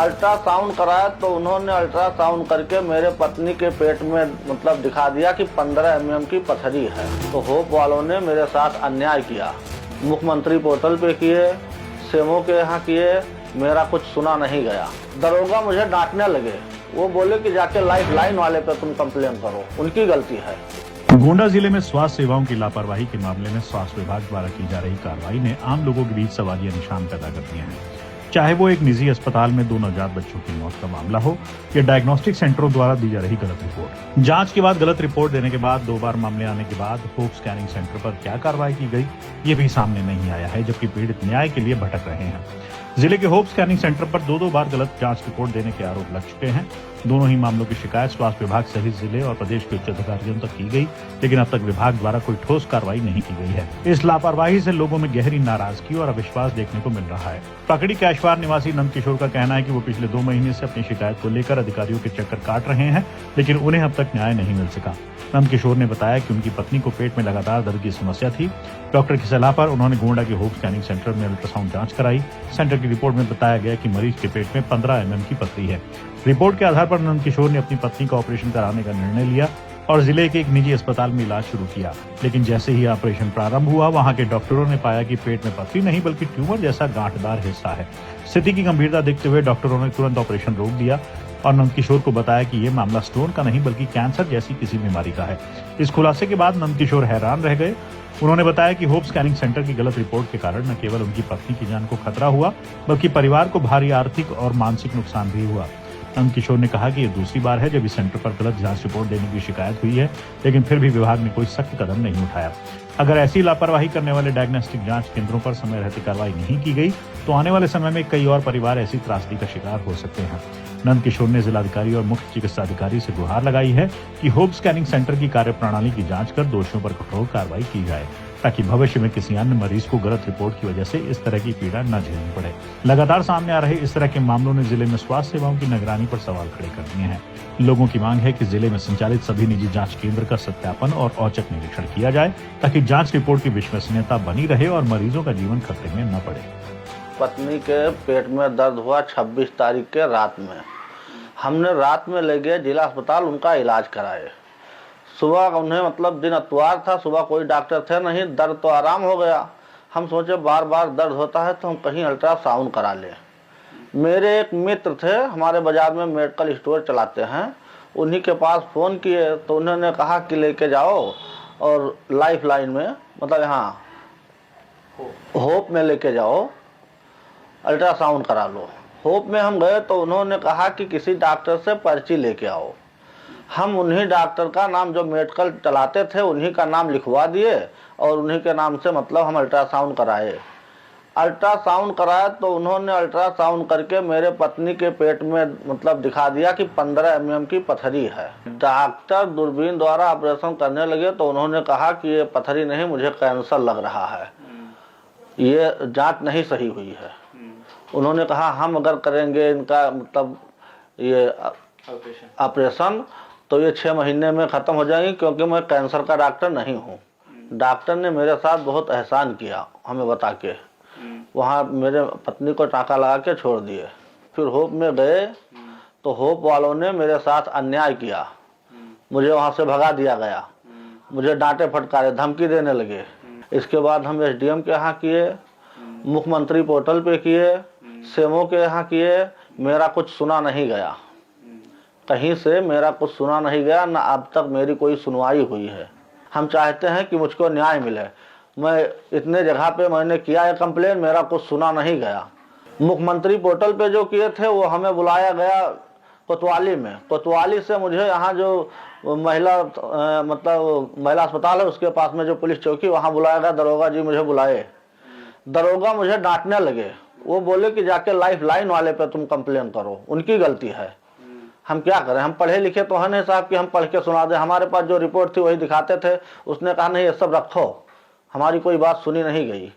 Ultrasound कराया तो उन्होंने अल्ट्रासाउंड करके मेरे पत्नी के पेट में मतलब दिखा दिया कि 15 mm की पथरी है। तो होप वालों ने मेरे साथ अन्याय किया। मुख्यमंत्री पोर्टल पे किए, सेमो के यहाँ किए, मेरा कुछ सुना नहीं गया। दरोगा मुझे डांटने लगे, वो बोले कि जाके लाइफ लाइन वाले पे तुम कंप्लेन करो, उनकी गलती है। गोंडा जिले में स्वास्थ्य सेवाओं की लापरवाही के मामले में स्वास्थ्य विभाग द्वारा की जा रही कार्रवाई ने आम लोगों के बीच सवालिया निशान पैदा कर दिए हैं। चाहे वो एक निजी अस्पताल में 2 नवजात बच्चों की मौत का मामला हो या डायग्नोस्टिक सेंटरों द्वारा दी जा रही गलत रिपोर्ट। जांच के बाद गलत रिपोर्ट देने के बाद 2 बार मामले आने के बाद होप स्कैनिंग सेंटर पर क्या कार्रवाई की गई, ये भी सामने नहीं आया है, जबकि पीड़ित न्याय के लिए भटक रहे हैं। जिले के होप स्कैनिंग सेंटर पर 2 बार गलत जांच रिपोर्ट देने के आरोप लग चुके हैं। दोनों ही मामलों की शिकायत स्वास्थ्य विभाग सहित जिले और प्रदेश के उच्च अधिकारियों तक की गई, लेकिन अब तक विभाग द्वारा कोई ठोस कार्रवाई नहीं की गई है। इस लापरवाही से लोगों में गहरी नाराजगी और अविश्वास देखने को मिल रहा है। पकड़ी कैशवार निवासी नंद किशोर का कहना है कि वो पिछले 2 महीने से अपनी शिकायत को लेकर अधिकारियों के चक्कर काट रहे हैं, लेकिन उन्हें अब तक न्याय नहीं मिल सका। नंद किशोर ने बताया कि उनकी पत्नी को पेट में लगातार दर्द की समस्या थी। डॉक्टर की सलाह पर उन्होंने गोंडा के होप स्कैनिंग सेंटर में अल्ट्रासाउंड जांच कराई। सेंटर की रिपोर्ट में बताया गया कि मरीज के पेट में 15 mm की पथरी है। रिपोर्ट के आधार पर नंद किशोर ने अपनी पत्नी का ऑपरेशन कराने का निर्णय लिया और जिले के एक निजी अस्पताल में इलाज शुरू किया। लेकिन जैसे ही ऑपरेशन प्रारंभ हुआ, वहां के डॉक्टरों ने पाया कि पेट में पथरी नहीं बल्कि ट्यूमर जैसा गांठदार हिस्सा है। स्थिति की गंभीरता देखते हुए डॉक्टरों ने तुरंत ऑपरेशन रोक दिया और नंद किशोर को बताया कि ये मामला स्टोन का नहीं बल्कि कैंसर जैसी किसी बीमारी का है। इस खुलासे के बाद नंद किशोर हैरान रह गए। उन्होंने बताया कि होप स्कैनिंग सेंटर की गलत रिपोर्ट के कारण न केवल उनकी पत्नी की जान को खतरा हुआ, बल्कि परिवार को भारी आर्थिक और मानसिक नुकसान भी हुआ। नंद किशोर ने कहा कि ये दूसरी बार है जब इस सेंटर पर गलत जांच रिपोर्ट देने की शिकायत हुई है, लेकिन फिर भी विभाग ने कोई सख्त कदम नहीं उठाया। अगर ऐसी लापरवाही करने वाले डायग्नोस्टिक जांच केंद्रों पर समय रहते कार्रवाई नहीं की गई तो आने वाले समय में कई और परिवार ऐसी त्रासदी का शिकार हो सकते हैं। नंद किशोर ने जिलाधिकारी और मुख्य चिकित्सा अधिकारी से गुहार लगाई है कि होप स्कैनिंग सेंटर की कार्यप्रणाली की जांच कर दोषियों पर कठोर कार्रवाई की जाए, ताकि भविष्य में किसी अन्य मरीज को गलत रिपोर्ट की वजह से इस तरह की पीड़ा न झेलनी पड़े। लगातार सामने आ रहे इस तरह के मामलों ने जिले में स्वास्थ्य सेवाओं की निगरानी पर सवाल खड़े कर दिए हैं। लोगों की मांग है कि जिले में संचालित सभी निजी जांच केंद्र का सत्यापन और औचक निरीक्षण किया जाए, ताकि जांच रिपोर्ट की विश्वसनीयता बनी रहे और मरीजों का जीवन खतरे में न पड़े। पत्नी के पेट में दर्द हुआ 26 तारीख के रात में। हमने रात में ले गए जिला अस्पताल, उनका इलाज कराए। सुबह उन्हें मतलब दिन इतवार था, सुबह कोई डॉक्टर थे नहीं, दर्द तो आराम हो गया। हम सोचे बार बार दर्द होता है तो हम कहीं अल्ट्रासाउंड करा लें। मेरे एक मित्र थे, हमारे बाजार में मेडिकल स्टोर चलाते हैं, उन्हीं के पास फ़ोन किए तो उन्होंने कहा कि लेके जाओ और लाइफ लाइन में मतलब यहाँ होप में लेके जाओ, अल्ट्रासाउंड करा लो। होप में हम गए तो उन्होंने कहा कि किसी डॉक्टर से पर्ची लेके आओ। हम उन्हीं डॉक्टर का नाम, जो मेडिकल चलाते थे, उन्हीं का नाम लिखवा दिए और उन्हीं के नाम से मतलब हम अल्ट्रासाउंड कराए। अल्ट्रासाउंड कराया तो उन्होंने अल्ट्रासाउंड करके मेरे पत्नी के पेट में मतलब दिखा दिया कि 15 mm की पथरी है। डॉक्टर दूरबीन द्वारा ऑपरेशन करने लगे तो उन्होंने कहा कि ये पथरी नहीं, मुझे कैंसर लग रहा है, ये जांच नहीं सही हुई है। उन्होंने कहा हम अगर करेंगे इनका मतलब ये ऑपरेशन तो ये 6 महीने में ख़त्म हो जाएंगी, क्योंकि मैं कैंसर का डॉक्टर नहीं हूँ। डॉक्टर ने मेरे साथ बहुत एहसान किया, हमें बता के वहाँ मेरे पत्नी को टाँका लगा के छोड़ दिए। फिर होप में गए तो होप वालों ने मेरे साथ अन्याय किया, मुझे वहाँ से भगा दिया गया, मुझे डांटे फटकारे धमकी देने लगे। इसके बाद हम SDM के यहाँ किए, मुख्यमंत्री पोर्टल पे किए, सेमो के यहाँ किए, मेरा कुछ सुना नहीं गया। कहीं से मेरा कुछ सुना नहीं गया, न अब तक मेरी कोई सुनवाई हुई है। हम चाहते हैं कि मुझको न्याय मिले। मैं इतने जगह पे मैंने किया है कंप्लेन, मेरा कुछ सुना नहीं गया। मुख्यमंत्री पोर्टल पे जो किए थे वो हमें बुलाया गया कोतवाली में। कोतवाली से मुझे यहाँ जो महिला मतलब महिला अस्पताल है उसके पास में जो पुलिस चौकी, वहाँ बुलाया गया। दरोगा जी मुझे बुलाए, दरोगा मुझे डांटने लगे, वो बोले कि जाके लाइफ लाइन वाले पे तुम कंप्लेन करो, उनकी गलती है। हम क्या करें, हम पढ़े लिखे तो है नहीं साहब कि हम पढ़ के सुना दें। हमारे पास जो रिपोर्ट थी वही दिखाते थे। उसने कहा नहीं ये सब रखो, हमारी कोई बात सुनी नहीं गई।